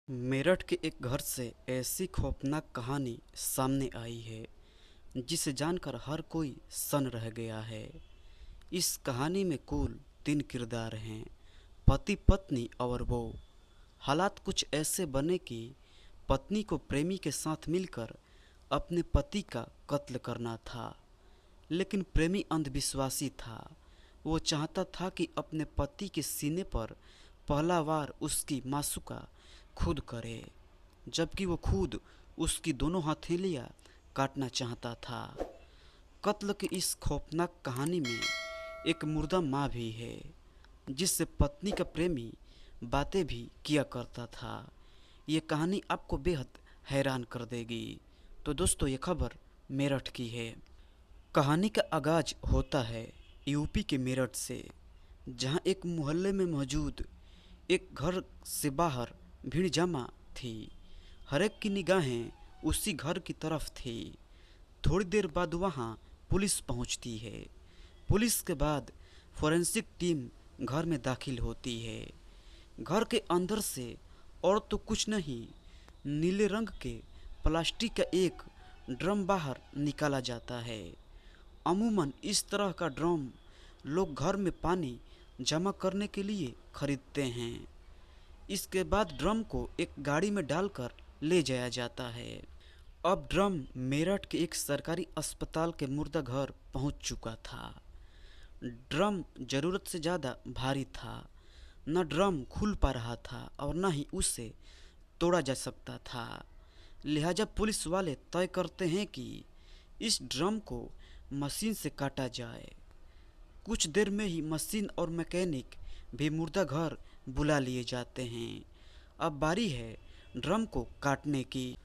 मेरठ के एक घर से ऐसी खौफनाक कहानी सामने आई है जिसे जानकर हर कोई सन्न रह गया है। इस कहानी में कुल 3 किरदार हैं, पति पत्नी और वो। हालात कुछ ऐसे बने कि पत्नी को प्रेमी के साथ मिलकर अपने पति का कत्ल करना था, लेकिन प्रेमी अंधविश्वासी था। वो चाहता था कि अपने पति के सीने पर पहला वार उसकी मासूका खुद करे, जबकि वो खुद उसकी दोनों हथेलियां काटना चाहता था। कत्ल की इस खौफनाक कहानी में एक मुर्दा माँ भी है, जिससे पत्नी का प्रेमी बातें भी किया करता था। ये कहानी आपको बेहद हैरान कर देगी। तो दोस्तों, ये खबर मेरठ की है। कहानी का आगाज होता है यूपी के मेरठ से, जहां एक मोहल्ले में मौजूद एक घर से बाहर भीड़ जमा थी। हर एक की निगाहें उसी घर की तरफ थी। थोड़ी देर बाद वहां पुलिस पहुंचती है। पुलिस के बाद फोरेंसिक टीम घर में दाखिल होती है। घर के अंदर से और तो कुछ नहीं, नीले रंग के प्लास्टिक का एक ड्रम बाहर निकाला जाता है। अमूमन इस तरह का ड्रम लोग घर में पानी जमा करने के लिए खरीदते हैं। इसके बाद ड्रम को एक गाड़ी में डालकर ले जाया जाता है। अब ड्रम मेरठ के एक सरकारी अस्पताल के मुर्दा घर पहुंच चुका था। ड्रम ज़रूरत से ज़्यादा भारी था। न ड्रम खुल पा रहा था और न ही उसे तोड़ा जा सकता था। लिहाजा पुलिस वाले तय करते हैं कि इस ड्रम को मशीन से काटा जाए। कुछ देर में ही मशीन और मैकेनिक भी मुर्दा घर बुला लिए जाते हैं। अब बारी है ड्रम को काटने की।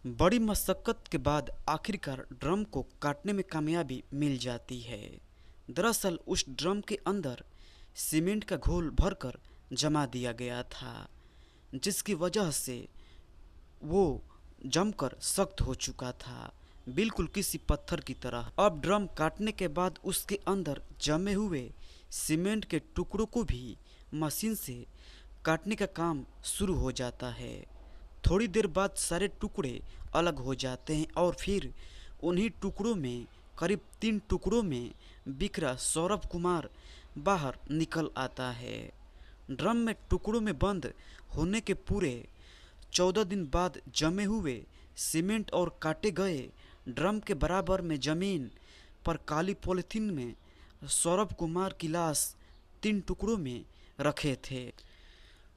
बड़ी मशक्क़त के बाद आखिरकार ड्रम को काटने में कामयाबी मिल जाती है। दरअसल उस ड्रम के अंदर सीमेंट का घोल भरकर जमा दिया गया था, जिसकी वजह से वो जमकर सख्त हो चुका था, बिल्कुल किसी पत्थर की तरह। अब ड्रम काटने के बाद उसके अंदर जमे हुए सीमेंट के टुकड़ों को भी मशीन से काटने का काम शुरू हो जाता है। थोड़ी देर बाद सारे टुकड़े अलग हो जाते हैं और फिर उन्हीं टुकड़ों में करीब 3 टुकड़ों में बिखरा सौरभ कुमार बाहर निकल आता है। ड्रम में टुकड़ों में बंद होने के पूरे 14 दिन बाद जमे हुए सीमेंट और काटे गए ड्रम के बराबर में जमीन पर काली पॉलिथीन में सौरभ कुमार की लाश 3 टुकड़ों में रखे थे।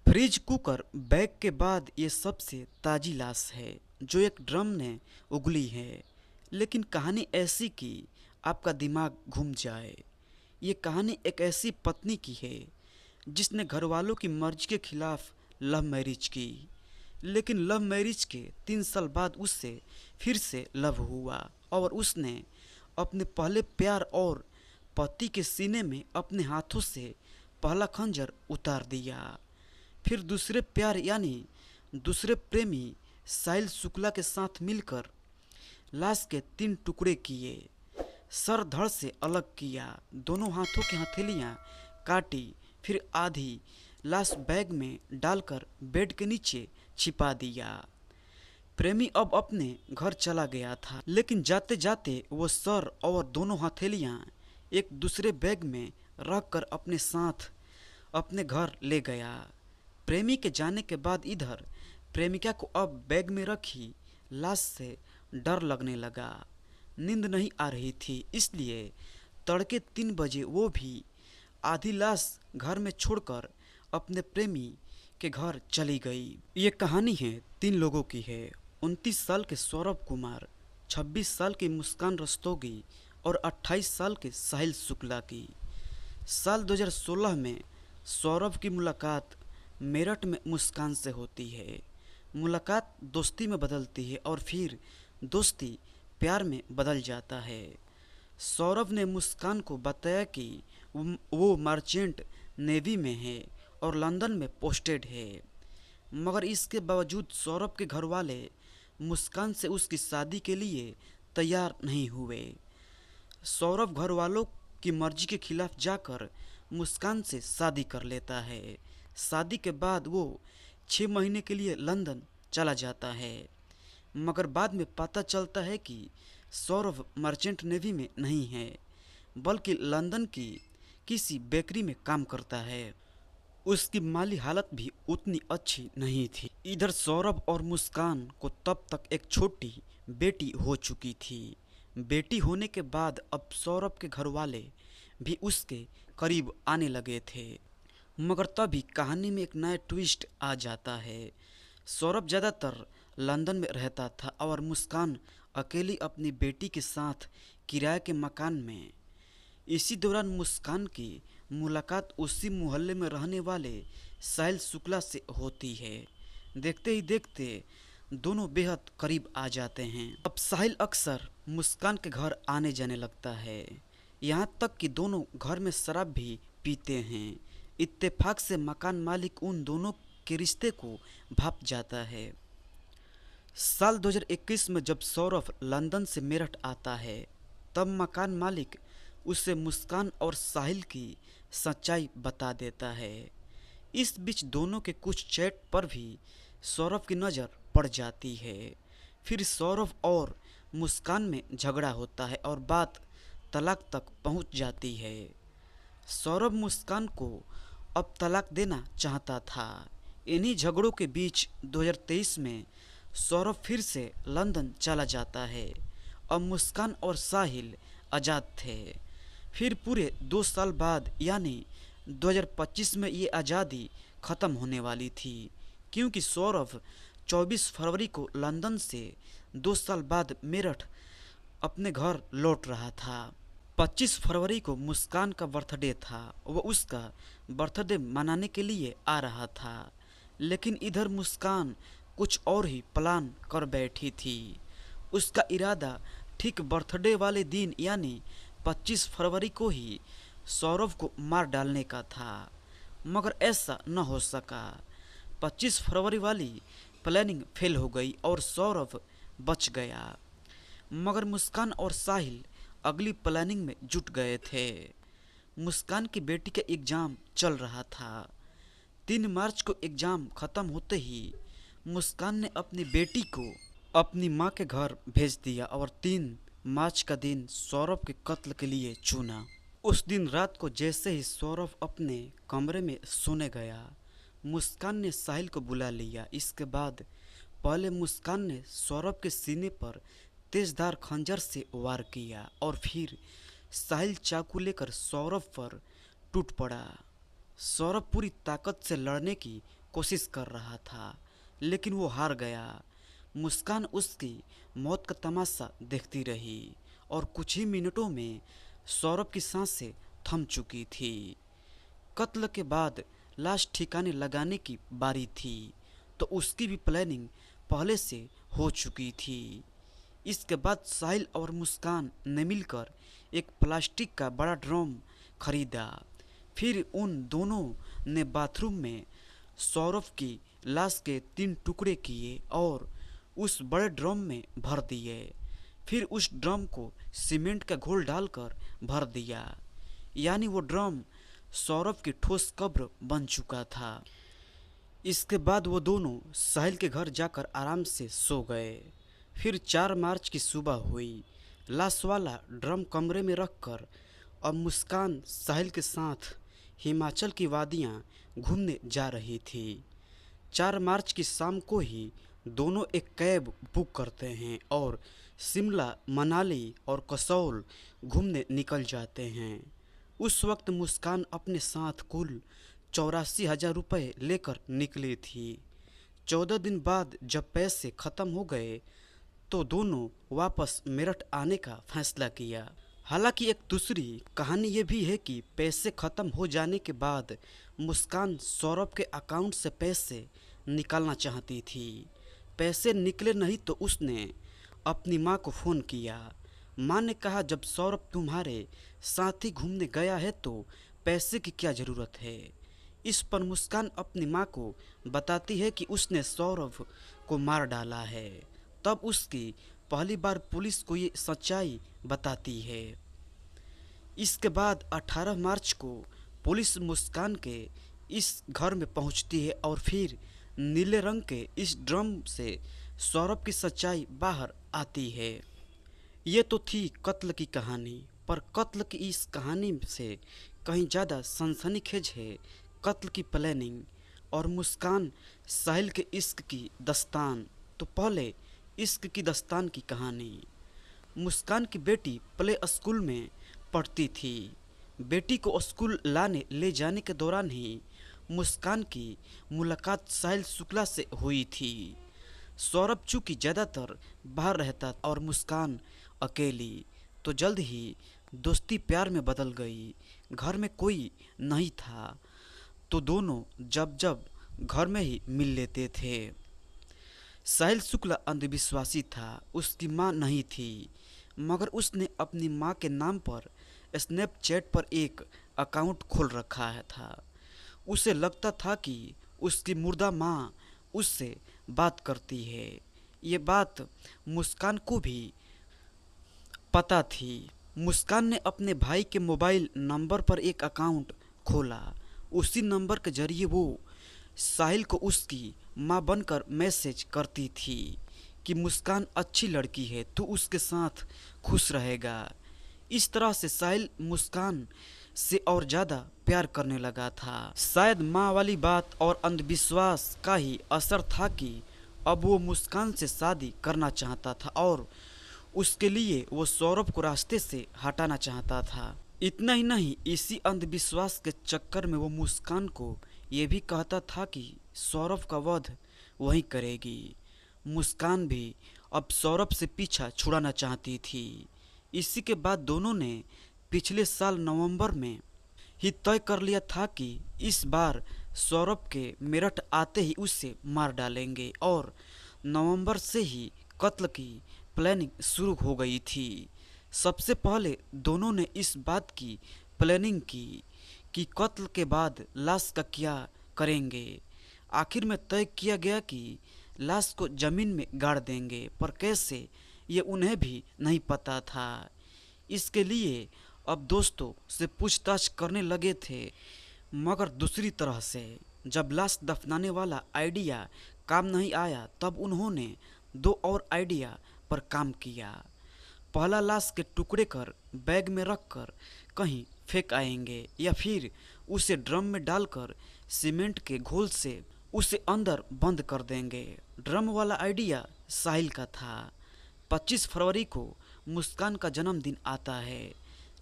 फ्रिज कुकर बैग के बाद ये सबसे ताजी लाश है जो एक ड्रम ने उगली है। लेकिन कहानी ऐसी कि आपका दिमाग घूम जाए। ये कहानी एक ऐसी पत्नी की है जिसने घर वालों की मर्जी के खिलाफ लव मैरिज की, लेकिन लव मैरिज के 3 साल बाद उससे फिर से लव हुआ और उसने अपने पहले प्यार और पति के सीने में अपने हाथों से पहला खंजर उतार दिया। फिर दूसरे प्यार यानी दूसरे प्रेमी साहिल शुक्ला के साथ मिलकर लाश के 3 टुकड़े किए, सर धड़ से अलग किया, दोनों हाथों की हथेलियां काटी, फिर आधी लाश बैग में डालकर बेड के नीचे छिपा दिया। प्रेमी अब अपने घर चला गया था, लेकिन जाते जाते वो सर और दोनों हथेलियां एक दूसरे बैग में रखकर अपने साथ अपने घर ले गया। प्रेमी के जाने के बाद इधर प्रेमिका को अब बैग में रखी लाश से डर लगने लगा। नींद नहीं आ रही थी, इसलिए तड़के 3 बजे वो भी आधी लाश घर में छोड़कर अपने प्रेमी के घर चली गई। ये कहानी है 3 लोगों की है। 29 साल के सौरभ कुमार, 26 साल की मुस्कान रस्तोगी और 28 साल के साहिल शुक्ला की। साल 2016 में सौरभ की मुलाकात मेरठ में मुस्कान से होती है। मुलाकात दोस्ती में बदलती है और फिर दोस्ती प्यार में बदल जाता है। सौरभ ने मुस्कान को बताया कि वो मर्चेंट नेवी में है और लंदन में पोस्टेड है, मगर इसके बावजूद सौरभ के घर वाले मुस्कान से उसकी शादी के लिए तैयार नहीं हुए। सौरभ घर वालों की मर्जी के खिलाफ जाकर मुस्कान से शादी कर लेता है। शादी के बाद वो 6 महीने के लिए लंदन चला जाता है। मगर बाद में पता चलता है कि सौरभ मर्चेंट नेवी में नहीं है, बल्कि लंदन की किसी बेकरी में काम करता है। उसकी माली हालत भी उतनी अच्छी नहीं थी। इधर सौरभ और मुस्कान को तब तक एक छोटी बेटी हो चुकी थी। बेटी होने के बाद अब सौरभ के घर वाले भी उसके करीब आने लगे थे। मगर तभी कहानी में एक नया ट्विस्ट आ जाता है। सौरभ ज़्यादातर लंदन में रहता था और मुस्कान अकेली अपनी बेटी के साथ किराए के मकान में। इसी दौरान मुस्कान की मुलाकात उसी मोहल्ले में रहने वाले साहिल शुक्ला से होती है। देखते ही देखते दोनों बेहद करीब आ जाते हैं। अब साहिल अक्सर मुस्कान के घर आने जाने लगता है, यहाँ तक कि दोनों घर में शराब भी पीते हैं। इत्तेफाक से मकान मालिक उन दोनों के रिश्ते को भाप जाता है। साल 2021 में जब सौरभ लंदन से मेरठ आता है, तब मकान मालिक उसे मुस्कान और साहिल की सच्चाई बता देता है। इस बीच दोनों के कुछ चैट पर भी सौरभ की नज़र पड़ जाती है। फिर सौरभ और मुस्कान में झगड़ा होता है और बात तलाक तक पहुंच जाती है। सौरभ मुस्कान को अब तलाक देना चाहता था। इन्हीं झगड़ों के बीच 2023 में सौरभ फिर से लंदन चला जाता है। अब मुस्कान और साहिल आज़ाद थे। फिर पूरे 2 साल बाद यानी 2025 में ये आज़ादी ख़त्म होने वाली थी, क्योंकि सौरभ 24 फरवरी को लंदन से 2 साल बाद मेरठ अपने घर लौट रहा था। 25 फरवरी को मुस्कान का बर्थडे था। वह उसका बर्थडे मनाने के लिए आ रहा था, लेकिन इधर मुस्कान कुछ और ही प्लान कर बैठी थी। उसका इरादा ठीक बर्थडे वाले दिन यानी 25 फरवरी को ही सौरभ को मार डालने का था, मगर ऐसा न हो सका। 25 फरवरी वाली प्लानिंग फेल हो गई और सौरभ बच गया। मगर मुस्कान और साहिल अगली प्लानिंग में जुट गए थे। मुस्कान की बेटी का एग्ज़ाम चल रहा था। 3 मार्च को एग्ज़ाम ख़त्म होते ही मुस्कान ने अपनी बेटी को अपनी माँ के घर भेज दिया और 3 मार्च का दिन सौरभ के कत्ल के लिए चुना। उस दिन रात को जैसे ही सौरभ अपने कमरे में सोने गया, मुस्कान ने साहिल को बुला लिया। इसके बाद पहले मुस्कान ने सौरभ के सीने पर तेजधार खंजर से वार किया और फिर साहिल चाकू लेकर सौरभ पर टूट पड़ा। सौरभ पूरी ताकत से लड़ने की कोशिश कर रहा था, लेकिन वो हार गया। मुस्कान उसकी मौत का तमाशा देखती रही और कुछ ही मिनटों में सौरभ की सांसें थम चुकी थी। कत्ल के बाद लाश ठिकाने लगाने की बारी थी, तो उसकी भी प्लानिंग पहले से हो चुकी थी। इसके बाद साहिल और मुस्कान ने मिलकर एक प्लास्टिक का बड़ा ड्रम खरीदा। फिर उन दोनों ने बाथरूम में सौरभ की लाश के 3 टुकड़े किए और उस बड़े ड्रम में भर दिए। फिर उस ड्रम को सीमेंट का घोल डालकर भर दिया, यानी वो ड्रम सौरभ की ठोस कब्र बन चुका था। इसके बाद वो दोनों साहिल के घर जाकर आराम से सो गए। फिर 4 मार्च की सुबह हुई। लाश वाला ड्रम कमरे में रखकर अब मुस्कान साहिल के साथ हिमाचल की वादियाँ घूमने जा रही थी। 4 मार्च की शाम को ही दोनों एक कैब बुक करते हैं और शिमला, मनाली और कसौल घूमने निकल जाते हैं। उस वक्त मुस्कान अपने साथ कुल 84,000 रुपये लेकर निकली थी। 14 दिन बाद जब पैसे ख़त्म हो गए तो दोनों वापस मेरठ आने का फैसला किया। हालांकि एक दूसरी कहानी ये भी है कि पैसे ख़त्म हो जाने के बाद मुस्कान सौरभ के अकाउंट से पैसे निकालना चाहती थी। पैसे निकले नहीं तो उसने अपनी माँ को फ़ोन किया। माँ ने कहा, जब सौरभ तुम्हारे साथ ही घूमने गया है तो पैसे की क्या ज़रूरत है। इस पर मुस्कान अपनी माँ को बताती है कि उसने सौरभ को मार डाला है। तब उसकी पहली बार पुलिस को ये सच्चाई बताती है। इसके बाद 18 मार्च को पुलिस मुस्कान के इस घर में पहुंचती है और फिर नीले रंग के इस ड्रम से सौरभ की सच्चाई बाहर आती है। ये तो थी कत्ल की कहानी, पर कत्ल की इस कहानी से कहीं ज़्यादा सनसनीखेज है कत्ल की प्लानिंग और मुस्कान साहिल के इश्क की दस्तान। तो पहले इश्क की दस्तान की कहानी। मुस्कान की बेटी प्ले स्कूल में पढ़ती थी। बेटी को स्कूल लाने ले जाने के दौरान ही मुस्कान की मुलाकात साहिल शुक्ला से हुई थी। सौरभ चूंकि ज़्यादातर बाहर रहता और मुस्कान अकेली, तो जल्द ही दोस्ती प्यार में बदल गई। घर में कोई नहीं था तो दोनों जब जब घर में ही मिल लेते थे। साहिल शुक्ला अंधविश्वासी था, उसकी माँ नहीं थी, मगर उसने अपनी माँ के नाम पर स्नैपचैट पर एक अकाउंट खोल रखा है था। उसे लगता था कि उसकी मुर्दा माँ उससे बात करती है। ये बात मुस्कान को भी पता थी। मुस्कान ने अपने भाई के मोबाइल नंबर पर एक अकाउंट खोला। उसी नंबर के जरिए वो साहिल को उसकी माँ बनकर मैसेज करती थी कि मुस्कान अच्छी लड़की है, तो उसके साथ खुश रहेगा। इस तरह से साहिल मुस्कान से और ज़्यादा प्यार करने लगा था। शायद माँ वाली बात और अंधविश्वास का ही असर था कि अब वो मुस्कान से शादी करना चाहता था और उसके लिए वो सौरभ को रास्ते से हटाना चाहता था। इतना ही नहीं, इसी अंधविश्वास के चक्कर में वो मुस्कान को ये भी कहता था कि सौरभ का वध वही करेगी। मुस्कान भी अब सौरभ से पीछा छुड़ाना चाहती थी। इसी के बाद दोनों ने पिछले साल नवंबर में ही तय कर लिया था कि इस बार सौरभ के मेरठ आते ही उसे मार डालेंगे और नवंबर से ही कत्ल की प्लानिंग शुरू हो गई थी। सबसे पहले दोनों ने इस बात की प्लानिंग की कि कत्ल के बाद लाश का क्या करेंगे। आखिर में तय किया गया कि लाश को जमीन में गाड़ देंगे, पर कैसे ये उन्हें भी नहीं पता था। इसके लिए अब दोस्तों से पूछताछ करने लगे थे, मगर दूसरी तरह से जब लाश दफनाने वाला आइडिया काम नहीं आया, तब उन्होंने दो और आइडिया पर काम किया। पहला, लाश के टुकड़े कर बैग में रखकर कहीं फेंक आएंगे या फिर उसे ड्रम में डालकर सीमेंट के घोल से उसे अंदर बंद कर देंगे। ड्रम वाला आइडिया साहिल का था। 25 फरवरी को मुस्कान का जन्मदिन आता है,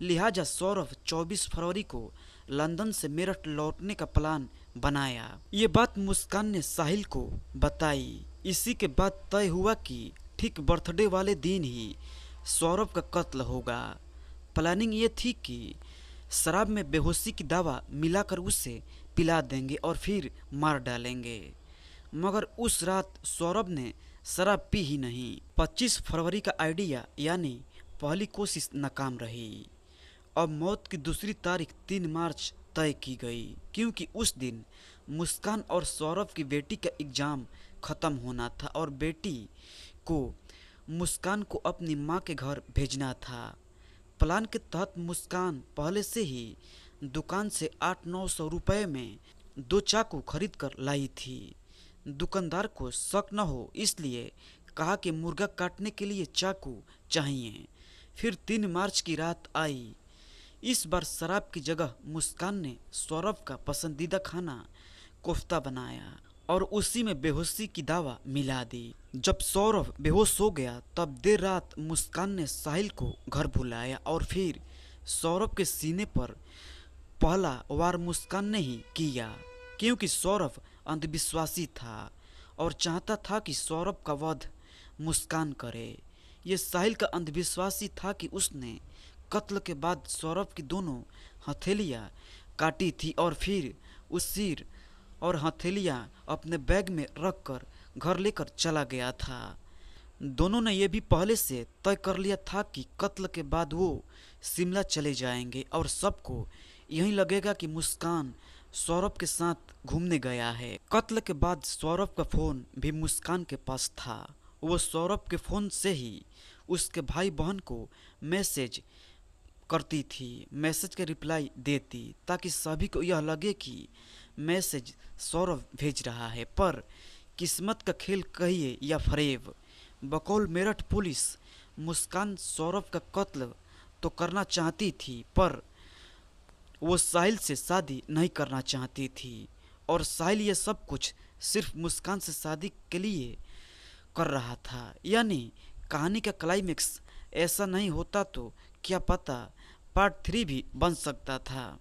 लिहाजा सौरभ 24 फरवरी को लंदन से मेरठ लौटने का प्लान बनाया। ये बात मुस्कान ने साहिल को बताई। इसी के बाद तय हुआ कि ठीक बर्थडे वाले दिन ही सौरभ का कत्ल होगा। प्लानिंग ये थी कि शराब में बेहोशी की दवा मिलाकर उसे पिला देंगे और फिर मार डालेंगे, मगर उस रात सौरभ ने शराब पी ही नहीं। 25 फरवरी का आइडिया यानी पहली कोशिश नाकाम रही। अब मौत की दूसरी तारीख 3 मार्च तय की गई, क्योंकि उस दिन मुस्कान और सौरभ की बेटी का एग्ज़ाम ख़त्म होना था और बेटी को मुस्कान को अपनी माँ के घर भेजना था। प्लान के तहत मुस्कान पहले से ही दुकान से 800-900 रुपये में 2 चाकू खरीद कर लाई थी। दुकानदार को शक न हो इसलिए कहा कि मुर्गा काटने के लिए चाकू चाहिए। फिर 3 मार्च की रात आई। इस बार शराब की जगह मुस्कान ने सौरभ का पसंदीदा खाना कोफ्ता बनाया और उसी में बेहोशी की दवा मिला दी। जब सौरभ बेहोश हो गया तब देर रात मुस्कान ने साहिल को घर बुलाया और फिर सौरभ के सीने पर पहला वार मुस्कान ने ही किया, क्योंकि सौरभ अंधविश्वासी था और चाहता था कि सौरभ का वध मुस्कान करे। ये साहिल का अंधविश्वासी था कि उसने कत्ल के बाद सौरभ की दोनों हथेलियाँ काटी थी और फिर उस सिर और हथेलियाँ अपने बैग में रखकर घर लेकर चला गया था। दोनों ने यह भी पहले से तय कर लिया था कि कत्ल के बाद वो शिमला चले जाएंगे और सबको यही लगेगा कि मुस्कान सौरभ के साथ घूमने गया है। कत्ल के बाद सौरभ का फ़ोन भी मुस्कान के पास था। वो सौरभ के फ़ोन से ही उसके भाई बहन को मैसेज करती थी, मैसेज के रिप्लाई देती, ताकि सभी को यह लगे कि मैसेज सौरभ भेज रहा है, पर किस्मत का खेल कहिए या फरेब, बकौल मेरठ पुलिस मुस्कान सौरभ का कत्ल तो करना चाहती थी, पर वो साहिल से शादी नहीं करना चाहती थी। और साहिल ये सब कुछ सिर्फ मुस्कान से शादी के लिए कर रहा था। यानी कहानी का क्लाइमेक्स ऐसा नहीं होता तो क्या पता पार्ट 3 भी बन सकता था।